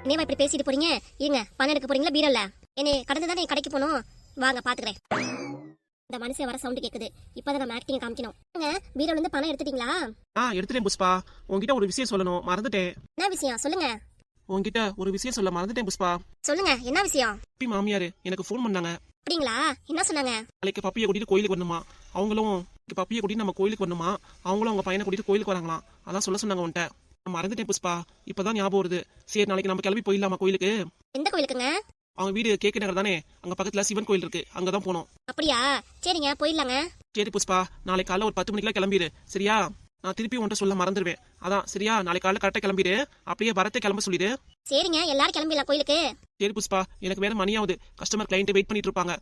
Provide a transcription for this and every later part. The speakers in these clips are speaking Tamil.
என்னையவா இப்படி பேசிட்டு போறீங்க? இருங்க, பணம் எடுக்க போறீங்களா பீரோல? என்னை கடந்து தானே கடைக்கு போகணும். வாங்க பாத்துக்கிறேன். இந்த மனுஷன் வர சவுண்ட் கேக்குது. இப்பதான் நம்ம ஆக்டிங் காமிக்கணும். பீரோல இருந்து பணம் எடுத்துட்டீங்களா? எடுத்துட்டேன் புஷ்பா. உன்கிட்ட ஒரு விஷயம் சொல்லணும், மறந்துட்டேன். என்ன விஷயம் சொல்லுங்க. உன்கிட்ட ஒரு விஷயம் சொல்ல மறந்துட்டேன் புஷ்பா. சொல்லுங்க, என்ன விஷயம்? பப்பி மாமியாரு எனக்கு ஃபோன் பண்ணாங்க. அப்படிங்களா? என்ன சொன்னாங்க? நாளைக்கு பப்பியை கூட்டிட்டு கோயிலுக்கு வரணுமா. அவங்களும் பப்பியை கூட்டிட்டு நம்ம கோயிலுக்கு வரணுமா. அவங்களும் அவங்க பையனை கூட்டிட்டு கோயிலுக்கு வராங்களாம். அதான் சொல்ல சொன்னாங்க உன்கிட்ட. மறந்துட்டேன் புஷ்பா. இப்பதான் ஞாபகம் வருது. சரி, நாளைக்கு நம்ம கிளம்பி போயிடலாமா கோயிலுக்கு? எந்த கோயிலுக்குங்க? அவங்க வீடு கேக்கு நகர் தானே, அங்க பக்கத்துல சிவன் கோயில் இருக்கு, அங்கதான் போனோம். அப்படியா? சரிங்க, போயிடலாங்க. சரி புஷ்பா, நாளைக்கு காலைல ஒரு 10 மணிக்கெல்லாம் கிளம்பிடு சரியா? நான் திருப்பி உன்கிட்ட சொல்ல மறந்துடுவேன். அதான் சரியா? நாளைக்கு காலைல கரெக்டா கிளம்பிடு. அப்படியே வரத்தை கிளம்ப சொல்லிடு. சரிங்க, எல்லாரும் கிளம்பிடலாம் கோயிலுக்கு. சரி புஷ்பா, எனக்கு வேற மணியாவது. கஸ்டமர் கிளைண்ட் வெயிட் பண்ணிட்டு இருப்பாங்க.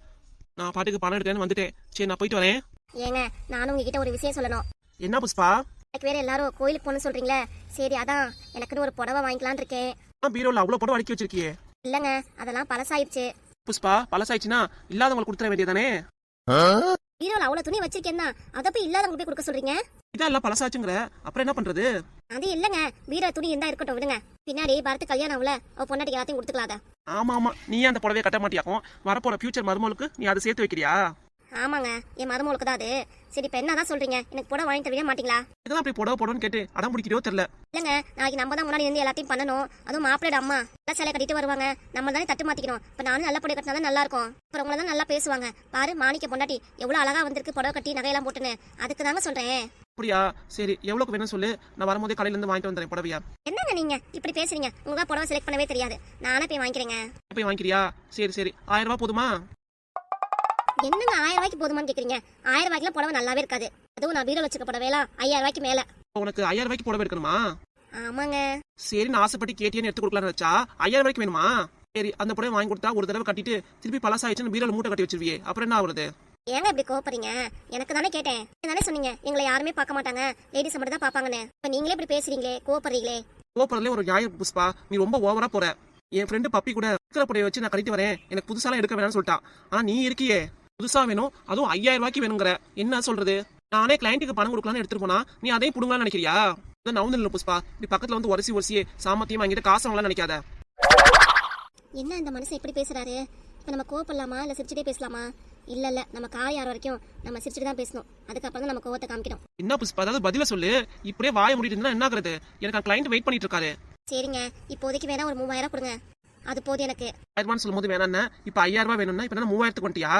நான் பாட்டுக்கு பணம் எடுக்கிறேன்னு வந்துட்டேன். சரி, நான் போயிட்டு வரேன். ஏங்க, நானும் உங்ககிட்ட ஒரு விஷயம் சொல்லணும். என்ன புஷ்பா? எனக்கு வேற எல்லாரும் கோயிலுக்கு போகணும்னு சொல்றீங்களே. சரி, அதான் எனக்குன்னு ஒரு புடவை வாங்கிக்கலான்னு இருக்கேன். பீரோல அவ்வளவு படம் அடுக்கி வச்சிருக்கியே. இல்லங்க, அதெல்லாம் பழசாயிடுச்சு. புஷ்பா, பழசாயிடுச்சுன்னா இல்லாதவங்களுக்கு கொடுத்துற வேண்டியதானே. பீரோல அவ்வளவு துணி வச்சிருக்கேன் தான், அதை போய் இல்லாதவங்க போய் கொடுக்க சொல்றீங்க? இதெல்லாம் பழசாச்சுங்கிற, அப்புறம் என்ன பண்றது? அது இல்லங்க, பீரோ துணி இருந்தா இருக்கட்டும், விடுங்க. பின்னாடி பரத்து கல்யாணம் ஆகல, அவ பொண்டாட்டிக்கு எல்லாத்தையும் கொடுத்துக்கலாத. ஆமா ஆமா, நீ அந்த புடவையை கட்ட மாட்டியாக்கும். வரப்போற ஃபியூச்சர் மருமகளுக்கு நீ அதை சேர்த்து வைக்கிறியா? ஆமாங்க, என் மருமகளுக்கு தான் அது. சரி, இப்ப என்னதான் சொல்றீங்க? எனக்கு புடவை வாங்கி தரவே மாட்டீங்களா? இதெல்லாம் அப்படி புடவை போடணும்னு கேட்டு அடம் பிடிக்கிறோ தெரியல. இல்லங்க, நாளைக்கு நம்ம தான் முன்னாடி இருந்து எல்லாத்தையும் பண்ணணும். அதுவும் மாப்பிள்ளையோட அம்மா நல்லா சிலை கட்டிட்டு வருவாங்க. நம்ம தானே தட்டு மாத்திக்கணும். இப்ப நானும் நல்ல புடவை கட்டினா தான் நல்லா இருக்கும். அப்புறம் உங்களை தான் நல்லா பேசுவாங்க. பாரு, மாணிக்க பொண்டாட்டி எவ்வளவு அழகா வந்திருக்கு புடவை கட்டி நகையெல்லாம் போட்டுன்னு. அதுக்கு தாங்க சொல்றேன். அப்படியா? சரி, எவ்வளவுக்கு வேணும் சொல்லு. நான் வரும்போதே கடையில இருந்து வாங்கிட்டு வந்துறேன் புடவையா. என்னங்க நீங்க இப்படி பேசுறீங்க? உங்களுக்கு புடவை செலக்ட் பண்ணவே தெரியாது. நானே போய் வாங்கிக்கிறேங்க. போய் வாங்கிக்கிறியா? சரி சரி, 1000 ரூபாய் போதுமா? என்னங்க 1000 ரூபாய்க்கு போதுமான்னு கேக்குறீங்க? 1000 ரூபாய்க்குல புடவை நல்லாவே இருக்காது. அதுவும் நான் பீரோல வச்சுக்க புடவைலாம் 5000 ரூபாய்க்கு மேல. உனக்கு 5000 ரூபாய்க்கு புடவை எடுக்கணுமா? ஆமாங்க. சரி, நான் ஆசைப்பட்டு கேட்டியன்னு எடுத்து கொடுக்கலான்னு வச்சா 5000 ரூபாய்க்கு வேணுமா? சரி, அந்த புடவை வாங்கி கொடுத்தா ஒரு தடவை கட்டிட்டு திருப்பி பழசாயிடுச்சுன்னு பீரோல மூட்டை கட்டி வச்சிருவியே, அப்புறம் என்ன ஆகுறது? ஏங்க இப்படி கோபப்படுறீங்க? எனக்கு தானே கேட்டேன். தானே சொன்னீங்க எங்களை யாருமே பார்க்க மாட்டாங்க, லேடிஸ் மட்டும் தான் பாப்பாங்கன்னு. இப்ப நீங்களே இப்படி பேசுறீங்களே, கோபப்படுறீங்களே. கோபப்படுறதுல ஒரு நியாயம் புஷ்பா. நீ ரொம்ப ஓவரா போற. என் ஃப்ரெண்டு பப்பி கூட இருக்கிற புடவை வச்சு நான் கட்டிட்டு வரேன், எனக்கு புதுசாலாம் எடுக்க வேணாம்னு சொல்லிட்டான். ஆனா நீ இருக்கியே, புதுசா வேணும், அதுவும் 5000 ரூபாய்க்கு வேணுங்கிற. என்ன சொல்றது? நானே கிளைண்ட்டுக்கு பணம் கொடுக்கலான்னு எடுத்துட்டு போனா நீ அதையும் புடுங்கலான்னு நினைக்கிறியா? நவுந்து இல்லை புஷ்பா. இப்படி பக்கத்துல வந்து ஒரசியே சாமத்தியமா என்கிட்ட காசு வாங்கலாம் நினைக்காத. என்ன இந்த மனுஷன் இப்படி பேசுறாரு? இப்ப நம்ம கோவப்படலாமா இல்ல சிரிச்சுட்டே பேசலாமா? இல்ல, நம்ம காய் ஆற வரைக்கும் நம்ம சிரிச்சுட்டு தான் பேசணும். அதுக்கப்புறம் தான் நம்ம கோவத்தை காமிக்கணும். என்ன புஷ்பா, அதாவது பதில சொல்லு. இப்படியே வாய மூடிட்டு இருந்தா என்ன ஆகுறது? எனக்கு கிளைண்ட் வெயிட் பண்ணிட்டு இருக்காரு. சரிங்க, இப்போதைக்கு வேணா ஒரு 3000 கொடுங்க, அது போதும் எனக்கு. அட்வான்ஸ் சொல்லும் போது வேணான்னு இப்ப 5000 ரூபாய் வேணும்னா இப்ப 3000க்கு வந்துட்டியா?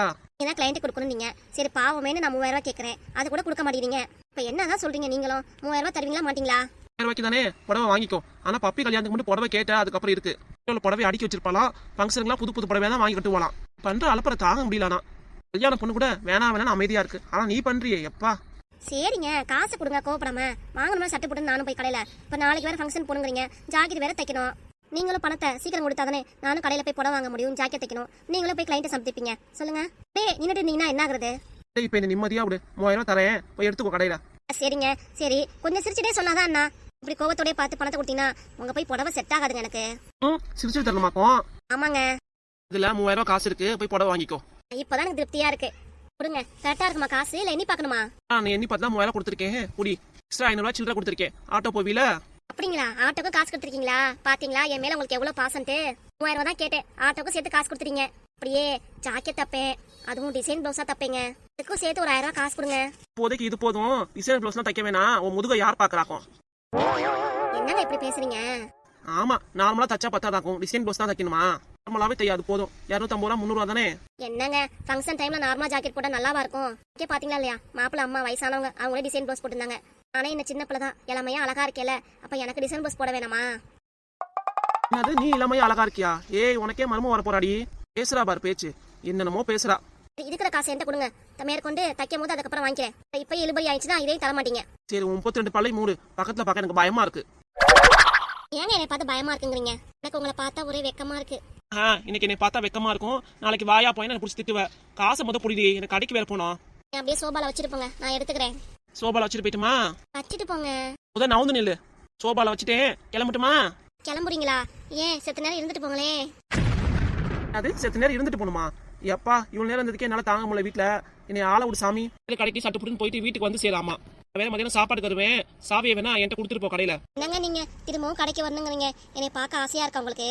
ஏன்னா கிளைண்ட் கொடுக்கணும் நீங்க. சரி, பாவமேனு நான் 3000 ரூபாய் கேட்கறேன், அது கூட கொடுக்க மாட்டேங்கிறீங்க. இப்ப என்னதான் சொல்றீங்க? நீங்களும் 3000 ரூபாய் தருவீங்களா மாட்டீங்களா? 1000 ரூபாய்க்கு தானே புடவை வாங்கிக்கோ. ஆனா பப்பி கல்யாணத்துக்கு மட்டும் புடவை கேட்ட, அதுக்கப்புறம் இருக்கு புடவை அடிக்கி வச்சிருப்பாலாம். ஃபங்க்ஷனுக்குலாம் புது புது புடவை தான் வாங்கி கட்டுவாலாம். பண்ற அலப்பற தாங்க முடியலனா. கல்யாண பொண்ணு கூட வேணாம் அமைதியா இருக்கு. ஆனா நீ பண்றியே எப்பா. சரிங்க, காசு கொடுங்க, கோவப்படாம. வாங்கணும்னா சட்டை போட்டு நானும் போய் கடையில. இப்ப நாளைக்கு வேற ஃபங்க்ஷன் போனுங்கிறீங்க, ஜாக்கெட் வேற தைக்கணும். நீங்களும் பணத்தை சீக்கிரம் கொடுத்தாதானே நானும் கடையில போய் புடவை வாங்க முடியும், ஜாக்கெட் தைக்கணும். நீங்களும் போய் கிளைண்ட்டை சமைப்பீங்க. சொல்லுங்க. நின்னுட்டு இருந்தீங்கன்னா என்ன ஆகுறது? இப்ப இந்த நிம்மதியா விடு. 3000 ரூபாய் தரேன், போய் எடுத்துக்கோ கடையில. சரிங்க, சரி, கொஞ்சம் சிரிச்சுட்டே சொன்னாதான் அண்ணா. இப்படி கோவத்தோட பார்த்து பணத்தை கொடுத்தீங்கன்னா உங்க போய் புடவை செட் ஆகாதுங்க எனக்கு. சிரிச்சு தரணுமாக்கும்? ஆமாங்க. இதுல 3000 ரூபாய் காசு இருக்கு, போய் புடவை வாங்கிக்கோ. இப்பதான் எனக்கு திருப்தியா இருக்கு. கொடுங்க. கரெக்டா இருக்குமா காசு? இல்ல எண்ணி பாக்கணுமா? நான் எண்ணி பார்த்தா 3000 கொடுத்துருக்கேன். குடி. எக்ஸ்ட்ரா 500 ரூபாய் சில்லறை கொடுத்துருக்கேன். ஆட்டோ போவீல? அப்படிங்களா? ஆட்டோக்கு காசு கொடுத்துருக்கீங்களா? பாத்தீங்களா என் மேல உங்களுக்கு எவ்வளவு பாசன்ட்டு. 3000 ரூபாய் தான் கேட்டேன், ஆட்டோக்கும் சேர்த்து காசு கொடுத்துறீங்க. அப்படியே ஜாக்கெட் தப்பேன், அதுவும் டிசைன் பிளவுஸா தப்பேங்க. இதுக்கும் சேர்த்து ஒரு 1000 ரூபாய் காசு கொடுங்க. இப்போதைக்கு இது போதும். டிசைன் பிளவுஸ்லாம் தைக்க வேணாம். உன் முதுக யார் பாக்குறாக்கும்? என்னங்க இப்படி பேசுறீங்க? ஆமா, நார்மலா தச்சா பத்தாதாக்கும். டிசைன் பிளவுஸ் தான் தைக்கணுமா? நார்மலாவே தையாது போதும். 250 ரூபா 300 ரூபா தானே? என்னங்க ஃபங்க்ஷன் டைம்ல நார்மலா ஜாக்கெட் போட்டா நல்லாவா இருக்கும்? ஓகே, பாத்தீங்களா இல்லையா? மாப்பிள்ள அம்மா வயசானவங்க, அவங்களே டிசைன் பிளவுஸ் போட்டுருந்தாங்க. ஆனா இந்த சின்ன பிள்ளை தான் இளமையா அழகா இருக்கேல, அப்ப எனக்கு டிசைன் பிளவுஸ் போட வேணாமா? அது நீ இளமையா அழகா இருக்கியா? ஏய், உனக்கே மர்மம் வர போறாடி. பேசுறா பாரு பேச்சு, என்னென்னமோ பேசுறா. இருக்கிற காசு என்கிட்ட கொடுங்க, மேற்கொண்டு தைக்கும் போது அதுக்கப்புறம் வாங்கிக்கிறேன். இப்ப இழுபறி ஆயிடுச்சுன்னா இதையும் தர மாட்டீங்க. சரி, 32 பல்லை மூடு. பக்கத்துல பார்க்க எனக்கு பயமா இருக்கு. ஏங்க என்னை பார்த்து பயமா இருக்குங்கிறீங்க? எனக்கு உங்களை பார்த்தா ஒரே வெக்கமா இருக்கு. இன்னைக்கு என்னை பார்த்தா வெக்கமா இருக்கும். நாளைக்கு வாயா போய் எனக்கு பிடிச்சி திட்டுவேன். காசை மொத்தம் புடிடி, எனக்கு கடைக்கு வேற போனோம். அப்படியே சோபால வச்சுட்டு போங்க, நான் எடுத்துக்கிறேன். சோபால வச்சுட்டு போயிட்டுமா? வச்சுட்டு போங்க. முதல் நவுந்து நில்லு. சோபால வச்சுட்டேன், கிளம்பட்டுமா? கிளம்புறீங்களா? ஏன் செத்த நேரம் இருந்துட்டு போங்களே. அது செத்த நேரம் இருந்துட்டு போகணுமா? எப்பா, இவ்வளவு நேரம் இருந்ததுக்கே என்னால தாங்க முடியல. வீட்டுல என்னை ஆள விடு சாமி. கடைக்கு சட்டு புட்டுன்னு போயிட்டு வீட்டுக்கு வந்து சேராமா. வேற மதியானம் சாப்பாடு தருவேன், சாவியை வேணா என்கிட்ட கொடுத்துட்டு போ கடையில. என்னங்க நீங்க திரும்பவும் கடைக்கு வரணுங்கிறீங்க, என்னை பார்க்க ஆசையா இருக்கா உங்களுக்கு?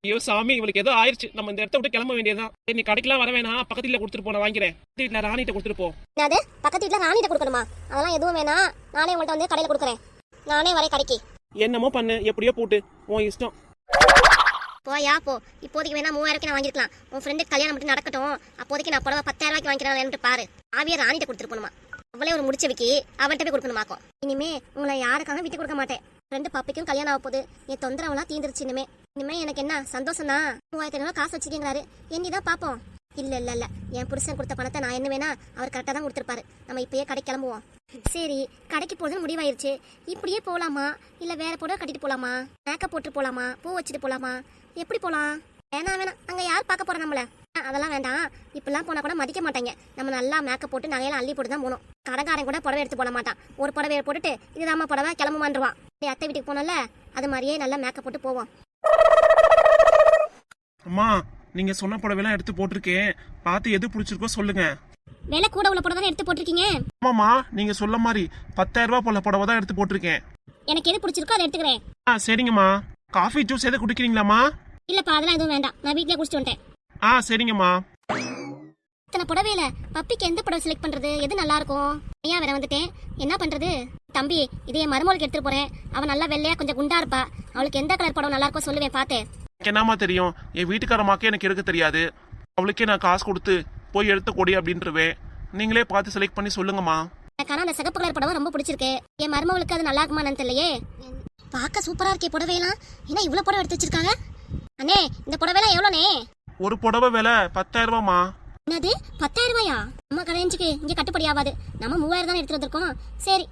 ஐயோ சாமி, இவளுக்கு ஏதோ ஆயிடுச்சு. நம்ம இந்த இடத்த விட்டு கிளம்ப வேண்டியதுதான். சரி, நீ கடைக்கெல்லாம் வர வேணாம், பக்கத்து வீட்டுல கொடுத்துட்டு போ, நான் வாங்கிறேன். பக்கத்து வீட்டுல ராணிகிட்ட கொடுத்துட்டு போ. என்னது பக்கத்து வீட்டுல ராணிகிட்ட கொடுக்கணுமா? அதெல்லாம் எதுவும் வேணாம், நானே உங்கள்கிட்ட வந்து கடையில கொடுக்குறேன். நானே வரேன் கடைக்கு. என்னமோ பண்ணு, எப்படியோ போட்டு, உன் இஷ்டம். போயா போ. இப்போதைக்கு வேணா 3000 நான் வாங்கிருக்கலாம். உன் ஃப்ரெண்டுக்கு கல்யாணம் மட்டும் நடக்கட்டும். அப்போதைக்கு நான் புடவை 10,000 வாங்கிக்கிறேன் பாரு. ஆவியா ராணிட்ட கொடுத்துட்டு போணுமா? அவளே ஒரு முடிச்சவைக்கு அவன்கிட்ட போய் கொடுக்கணுமாக்கும். இனிமே உங்களை யாருக்காக விட்டு கொடுக்க மாட்டேன். ரெண்டு பப்பிக்கும் கல்யாணம் ஆக போகுது. என் தொந்தரவுலாம் தீந்துருச்சு. இனிமே எனக்கு என்ன சந்தோஷம் தான். 3500 காசு வச்சுக்கீங்கிறாரு, எண்ணிதான் பாப்போம். இல்ல என் புருஷன் கொடுத்த பணத்தை நான் என்ன வேணா அவர் கரெக்டாக தான் கொடுத்துருப்பாரு. நம்ம இப்பயே கடை கிளம்புவோம். சரி, கடைக்கு போறதுன்னு முடிவாயிருச்சு. இப்படியே போலாமா இல்ல வேற புடவை கட்டிட்டு போலாமா? மேக்கப் போட்டு போலாமா? பூ வச்சுட்டு போலாமா? எப்படி போலாம்? வேணாம் அங்க யார் பார்க்க போறா நம்மள? அதெல்லாம் வேண்டாம். இப்பெல்லாம் போனா கூட மதிக்க மாட்டாங்க. நம்ம நல்லா மேக்கப் போட்டு நகையெல்லாம் அள்ளி போட்டு தான் போகணும். கடைக்காரன் கூட புடவை எடுத்து போட மாட்டான். ஒரு புடவையை போட்டுட்டு இதுதாம்மா புடவை கிளம்புமான்றுவான். அத்தை வீட்டுக்கு போனோம்ல, அது மாதிரியே நல்லா மேக்கப் போட்டு போவோம். அம்மா, நீங்க சொன்ன புடவைலாம் எடுத்து போட்டிருக்கேன், பார்த்து எது பிடிச்சிருக்கோ சொல்லுங்க. விலை கூட உள்ள புடவை தான் எடுத்து போட்டிருக்கீங்க. ஆமாம்மா, நீங்க சொல்ல மாதிரி 10,000 ரூபாய் போல புடவை தான் எடுத்து போட்டிருக்கேன். எனக்கு எது பிடிச்சிருக்கோ அதை எடுத்துக்கிறேன். சரிங்கம்மா. காஃபி ஜூஸ் எது குடிக்கிறீங்களாம்மா? இல்லப்பா, அதெல்லாம் எதுவும் வேண்டாம், நான் வீட்லயே குடிச்சிட்டு வந்துட்டேன். சரிங்கம்மா. இத்தனை புடவையில பப்பிக்கு எந்த புடவை செலக்ட் பண்றது? எது நல்லா இருக்கும்? ஏன் வேற வந்துட்டேன், என்ன பண்றது? தம்பி, இதே மருமகளுக்கு எடுத்துட்டு போறேன். அவன் நல்லா வெள்ளையா கொஞ்சம் குண்டா இருப்பா. அவளுக்கு எந்த கலர் புடவை நல்லா இருக்கும் சொல்லுவேன், பாத்து. எனக்கு என்னமா தெரியும்? என் வீட்டுக்காரமாக்கே எனக்கு எடுக்க தெரியாது. அவளுக்கே நான் காசு கொடுத்து போய் எடுத்து கொடி அப்படின்ட்டுருவேன். நீங்களே பார்த்து செலக்ட் பண்ணி சொல்லுங்கம்மா. எனக்கு அந்த சிகப்பு கலர் புடவை ரொம்ப பிடிச்சிருக்கு. என் மருமகளுக்கு அது நல்லா இருக்குமா தெரியலையே. பார்க்க சூப்பரா இருக்கே புடவையெல்லாம். என்ன இவ்வளவு புடவை எடுத்து வச்சிருக்காங்க? அண்ணே, இந்த புடவைலாம் எவ்வளோண்ணே? ஒரு புடவை விலை 10,000 ரூபாய்மா. என்னது 10,000 ரூபாயா? நம்ம கடைஞ்சுக்கு இங்க கட்டுப்படி ஆகாது. நம்ம 3000 தானே எடுத்துட்டு வந்திருக்கோம். சரி,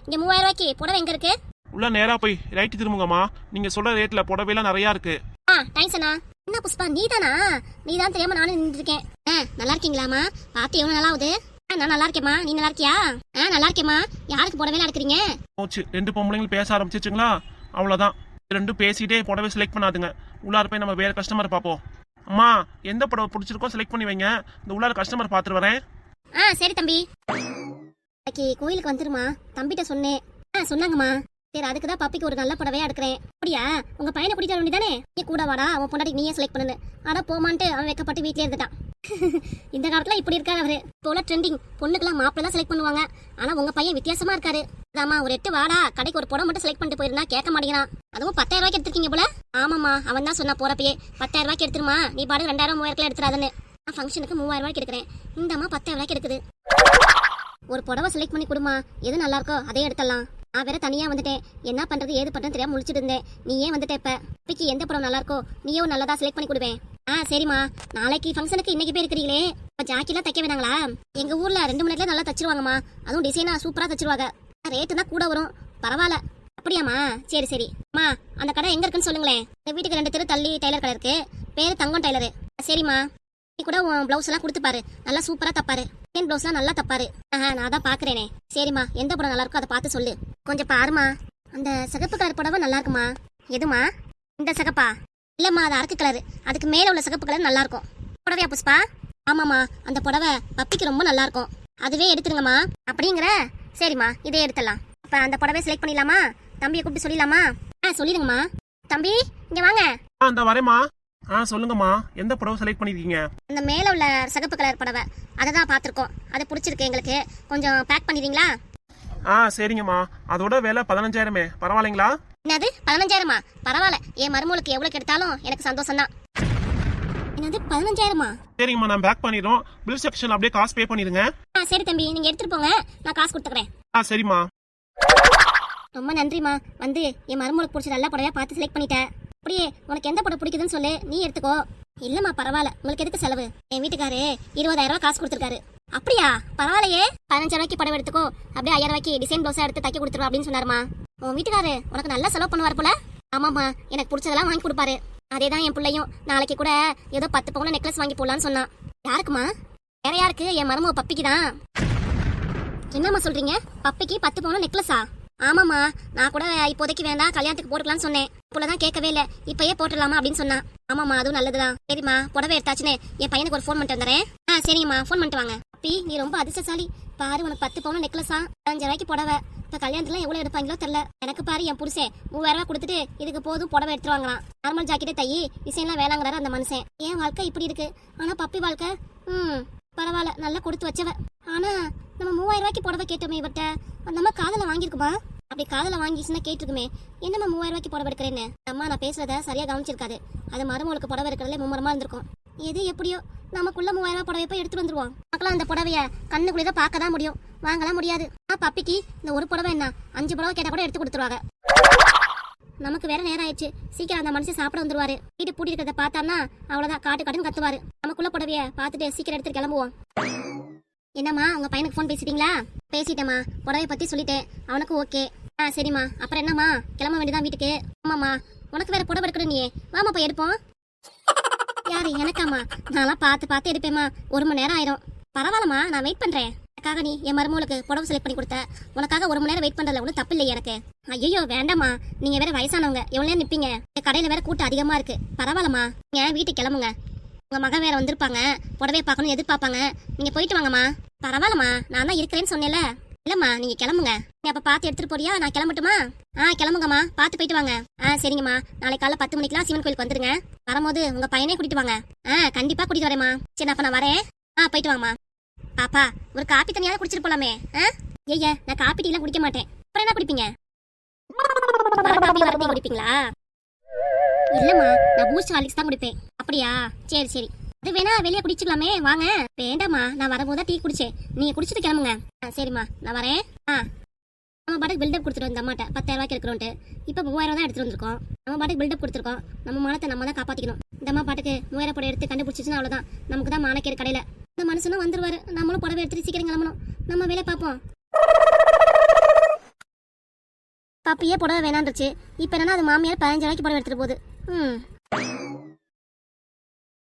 இங்க 3000 ரூபாய்க்கு புடவை எங்க இருக்கு? உள்ள நேரா போய் ரைட்டு திரும்புங்கம்மா. நீங்க சொல்ற ரேட்ல புடவைலாம் நிறைய இருக்கு. தேங்க்ஸ் அண்ணா. என்ன புஷ்பா, நீதானா? நீதான் தெரியாம நானும் நின்றுருக்கேன். நல்லா இருக்கீங்களாமா? பார்த்து எவ்வளவு நல்லா ஆகுது. நான் நல்லா இருக்கேம்மா, நீ நல்லா இருக்கியா? நல்லா இருக்கேம்மா. யாருக்கு புடவைலாம் எடுக்கிறீங்க? போச்சு, 2 பொம்பளைங்களும் பேச ஆரம்பிச்சிச்சுங்களா? அவ்வளவுதான். ரெண்டும் பேசிட்டே புடவை செலக்ட் பண்ணாதுங்க. உள்ளார போய் நம்ம வேற கஸ்டமர் பார்ப்போம். அம்மா, எந்த புடவை பிடிச்சிருக்கோ செலக்ட் பண்ணி வைங்க. இந்த உள்ளார கஸ்டமர் பார்த்துட்டு வரேன். சரி தம்பி. கோயிலுக்கு வந்துருமா? தம்பிட்ட சொன்னேன். சொன்னாங்கம்மா. சரி, அதுக்குதான் பப்பிக்கு ஒரு நல்ல புடவையா எடுக்கிறேன். அப்படியா? உங்க பையனை கூட்டிட்டு வர வேண்டியதானே? நீ கூட வாடா, அவன் பொண்டாட்டி நீயே செலக்ட் பண்ணு. ஆனா போமான்ட்டு அவன் வைக்கப்பட்டு வீட்லயே இருந்துட்டான். இந்த காலத்துல இப்படி இருக்காரு அவரு. போல ட்ரெண்டிங் பொண்ணுக்கெல்லாம் மாப்பிள்ள தான் செலக்ட் பண்ணுவாங்க. ஆனா உங்க பையன் வித்தியாசமா இருக்காரு. ஆமா, ஒரு 8 வாடா, கடைக்கு ஒரு புடவை மட்டும் செலக்ட் பண்ணிட்டு போயிருந்தா கேட்க மாட்டேங்கிறான். அதுவும் 10,000 ரூபாய்க்கு எடுத்துருக்கீங்க போல. ஆமாமா, அவன் தான் சொன்னா போறப்பயே 10,000 ரூபாய்க்கு எடுத்துருமா, நீ பாடு 2000 3000 எடுத்துறாதுன்னு. நான் ஃபங்க்ஷனுக்கு 3000 ரூபாய்க்கு எடுக்கிறேன். இந்த அம்மா 10,000 ரூபாய்க்கு எடுக்குது. ஒரு புடவை செலக்ட் பண்ணி கொடுமா, எது நல்லா இருக்கோ அதே எடுத்துடலாம். நான் வேற தனியா வந்துட்டேன். என்ன பண்றது ஏது பண்றது தெரியாம முழிச்சிட்டு இருந்தேன். நீயே வந்துட்ட. இப்ப பிக்கு எந்த புடவை நல்லா இருக்கோ நீயே நல்லதா செலக்ட் பண்ணி கொடுவேன். சரிம்மா. நாளைக்கு ஃபங்க்ஷனுக்கு இன்னைக்கு போய் இருக்கிறீங்களே, ஜாக்கெல்லாம் தைக்க வேணாங்களா? எங்க ஊர்ல 2 மணி நேரத்துல நல்லா தச்சிருவாங்கம்மா. அதுவும் டிசைனா சூப்பரா தச்சிருவாங்க. ரேட்டு தான் கூட வரும், பரவாயில்ல. அப்படியாம்மா? சரி சரி. அம்மா, அந்த கடை எங்க இருக்குன்னு சொல்லுங்களேன். எங்க வீட்டுக்கு 2 தெரு தள்ளி டைலர் கடை இருக்கு. பேரு தங்கம் டைலரு. சரிம்மா. நீ கூட உன் பிளவுஸ் எல்லாம் கொடுத்து பாரு, நல்லா சூப்பரா தப்பாரு. பிளவுஸ்லாம் நல்லா தப்பாரு. நான் தான் பாக்குறேனே. சரிம்மா, எந்த புடவை நல்லா இருக்கோ அதை பார்த்து சொல்லு. கொஞ்சம் பாருமா. அந்த சிகப்பு கலர் புடவை நல்லா இருக்குமா? எதுமா? இந்த சிகப்பா? இல்லம்மா, அது அரக்கு கலரு. அதுக்கு மேல உள்ள சிகப்பு கலர் நல்லா இருக்கும். புடவையா புஷ்பா? ஆமாம்மா, அந்த புடவை பப்பிக்கு ரொம்ப நல்லா இருக்கும். அதுவே எடுத்துருங்கம்மா. அப்படிங்கிற? சரிம்மா, இதே எடுத்துடலாம். அப்ப அந்த புடவை செலக்ட் பண்ணிடலாமா? தம்பியை கூப்பிட்டு சொல்லிடலாமா? சொல்லிடுங்கம்மா. தம்பி, இங்க வாங்க. இந்த வரேம்மா. சொல்லுங்கம்மா, எந்த புடவை செலக்ட் பண்ணிருக்கீங்க? அந்த மேல உள்ள சிகப்பு கலர் புடவை, அதை தான் பார்த்துருக்கோம். அது பிடிச்சிருக்கு எங்களுக்கு. கொஞ்சம் பேக் பண்ணிடுறீங்களா? சரிங்கம்மா. அதோட விலை 15,000. பரவாயில்லைங்களா? என்னது 15,000? பரவாயில்ல, என் மருமகளுக்கு எவ்வளவு எடுத்தாலும் எனக்கு சந்தோஷம் தான். என்னது 15,000? சரிங்கம்மா, நான் பேக் பண்ணிடுறோம். பில் செக்ஷன் அப்படியே காசு பே பண்ணிடுங்க. சரி தம்பி, நீங்க எடுத்துட்டு போங்க, நான் காசு கொடுத்துக்கிறேன். சரிம்மா. ரொம்ப நன்றிம்மா. வந்து என் மருமகளுக்கு பிடிச்ச நல்ல புடவையா பார்த்து செலக்ட் பண்ணிட்டேன். அப்படியே உனக்கு எந்த புடவை பிடிக்குதுன்னு சொல்லு, நீ எடுத்துக்கோ. இல்லம்மா பரவாயில்ல, உங்களுக்கு எதுக்கு செலவு? என் வீட்டுக்காரு 20,000 ரூபாய் காசு கொடுத்துருக்காரு. அப்படியா? பரவாயில்லையே. 15,000 ரூபாய்க்கு புடவை எடுத்துக்கோ, அப்படியே 5,000 ரூபாய்க்கு டிசைன் பிளவுஸா எடுத்து தைக்க கொடுத்துருவா அப்படின்னு சொன்னாருமா. உன் வீட்டுக்காரு உனக்கு நல்லா செலவு பண்ணுவார் போல. ஆமாம்மா, எனக்கு பிடிச்சதெல்லாம் வாங்கி கொடுப்பாரு. அதேதான் என் பிள்ளையும். நாளைக்கு கூட ஏதோ 10 பவுன் நெக்லஸ் வாங்கி போடலான்னு சொன்னான். யாருக்குமா? வேற யாருக்கு? என் மருமக பப்பிக்கு தான். என்னம்மா சொல்றீங்க? பப்பிக்கு 10 பவுன் நெக்லஸா? ஆமாம்மா, நான் கூட இப்போதைக்கு வேண்டாம், கல்யாணத்துக்கு போட்டுக்கலாம்னு சொன்னேன். இப்போதான் கேட்கவே இல்லை, இப்பயே போட்டுடலாமா அப்படின்னு சொன்னா. ஆமாம்மா, அதுவும் நல்லதுதான். சரிம்மா, புடவை எடுத்தாச்சுன்னு என் பையனுக்கு ஒரு ஃபோன் பண்ணிட்டு வந்துடுறேன். சரிங்கம்மா, ஃபோன் பண்ணிட்டு வாங்க. பப்பி நீ ரொம்ப அதிர்ஷ்டசாலி. பாரு உனக்கு 10 பவுன் நெக்லஸா, 5 ரூபாய்க்கு புடவை. இப்ப கல்யாணத்துல எவ்வளவு எடுப்பாங்களோ தெரியல. எனக்கு பாரு என் புருஷன் 3000 ரூபாய் கொடுத்துட்டு இதுக்கு போதும் புடவை எடுத்துருவாங்களாம். நார்மல் ஜாக்கெட்டே தையி, டிசைன்லாம் வேணாங்கிறாரு அந்த மனுஷன். என் வாழ்க்கை இப்படி இருக்கு. ஆனா பப்பி வாழ்க்கை பரவாயில்ல, நல்லா கொடுத்து வச்சவ. ஆனா நம்ம 3000 ரூபாய்க்கு புடவை கேட்டோமே இவர்கிட்ட, அந்த அம்மா காதல வாங்கியிருக்குமா? அப்படி காதல வாங்கிச்சுன்னா கேட்டிருக்குமே, என்னம்மா 3000 ரூபாய்க்கு புடவை எடுக்கிறேன்னு. அம்மா நான் பேசுறத சரியா கவனிச்சிருக்காது. அது மருமகளுக்கு புடவை எடுக்கிறதுல மும்முரமா இருந்திருக்கும். எது எப்படியோ நமக்குள்ள 3000 ரூபாய் புடவை போய் எடுத்துட்டு வந்துருவோம். மக்களாம் அந்த புடவைய கண்ணுக்குள்ளே தான் பார்க்க தான் முடியும், வாங்கலாம் முடியாது. பப்பிக்கு இந்த ஒரு புடவை என்ன 5 புடவை கேட்டா கூட எடுத்து கொடுத்துருவாங்க. நமக்கு வேற நேரம் ஆயிடுச்சு, சீக்கிரம் அந்த மனுஷன் சாப்பிட வந்துருவாரு. வீட்டு பூட்டி இருக்கிறத பார்த்தான்னா அவ்வளவுதான், காட்டு காட்டுன்னு கத்துவாரு. நமக்குள்ள புடவைய பார்த்துட்டு சீக்கிரம் எடுத்துட்டு கிளம்புவோம். என்னம்மா உங்க பையனுக்கு ஃபோன் பேசிட்டீங்களா? பேசிட்டேம்மா, புடவை பத்தி சொல்லிட்டேன், அவனுக்கு ஓகே. சரிம்மா, அப்புறம் என்னம்மா கிளம்ப வேண்டியதான் வீட்டுக்கு? ஆமாம்மா, உனக்கு வேற புடவை எடுக்கணும் நீ, வாமா போய் எடுப்போம். யாரு எனக்காம்மா? நான்லாம் பார்த்து எடுப்பேம்மா, 1 மணி நேரம் ஆயிரும். பரவாயில்லம்மா, நான் வெயிட் பண்றேன். எனக்காக நீ என் மருமகளுக்கு புடவை செலக்ட் பண்ணி கொடுத்த, உனக்காக 1 மணி நேரம் வெயிட் பண்றதுல ஒன்றும் தப்பு இல்லை எனக்கு. ஐயோ வேண்டாம்மா, நீங்க வேற வயசானவங்க, எவ்வளவு நேரம் நிப்பீங்க? கடையில வேற கூட்டம் அதிகமா இருக்கு. பரவாயில்லம்மா, நீங்க வீட்டுக்கு கிளம்புங்க. உங்க மகன் வேற வந்திருப்பாங்க, புடவைய பார்க்கணும் எதிர்பார்ப்பாங்க. நீங்க போயிட்டு வாங்கம்மா. பரவாயில்லம்மா, நான் தான் இருக்கிறேன்னு சொன்னேன்ல. இல்லம்மா நீங்க கிளம்புங்க. நீ அப்ப பார்த்து எடுத்துட்டு போறியா? நான் கிளம்பட்டுமா? கிளம்புங்கம்மா, பார்த்து போயிட்டு வாங்க. சரிங்கம்மா, நாளைக்கு காலைல 10 மணிக்கெல்லாம் சிவன் கோயிலுக்கு வந்துருங்க. வரும்போது உங்க பையனே கூட்டிட்டு வாங்க. கண்டிப்பா கூட்டிட்டு வரேம்மா. சரி அப்ப நான் வரேன். போயிட்டு வாங்கம்மா. பாப்பா ஒரு காப்பி தனியாவது குடிச்சிட்டு போலாமே. ஐயா நான் காப்பி டீ எல்லாம் குடிக்க மாட்டேன். அப்புறம் என்ன குடிப்பீங்க? காப்பி குடிப்பீங்களா? இல்லம்மா, நான் பூஸ்ட் ஹார்லிக்ஸ் தான் குடிப்பேன். அப்படியா? சரி சரி, அது வேணா வெளியே குடிச்சுக்கலாமே, வாங்க. வேண்டாம்மா, நான் வரும்போது டீ குடிச்சேன், நீங்க குடிச்சிட்டு கிளம்புங்க. சரிம்மா நான் வரேன். நம்ம பாட்டுக்கு பில்டப் கொடுத்துருவோம் இந்த அம்மாட்ட 10,000 ரூபாய்க்கு இருக்கிறோன்ட்டு. இப்போ 3000 தான் எடுத்துட்டு வந்திருக்கோம். நம்ம பாட்டுக்கு பில்டப் கொடுத்துருக்கோம். நம்ம மானத்தை நம்ம தான் காப்பாத்திக்கணும். இந்த அம்மா பாட்டுக்கு 3000 புடவை எடுத்து கண்டுபிடிச்சிச்சுன்னா அவ்வளவுதான், நமக்கு தான் மானக்கேறு கடையில. இந்த மனுஷனும் வந்துருவாரு, நம்மளும் புடவை எடுத்துட்டு சீக்கிரம் கிளம்பணும். நம்ம வேலை பார்ப்போம். பாப்பியே புடவை வேணான்றுச்சு, இப்போ என்னன்னா அது மாமியார் 15 ரூபாய்க்கு புடவை எடுத்துட்டு போகுது.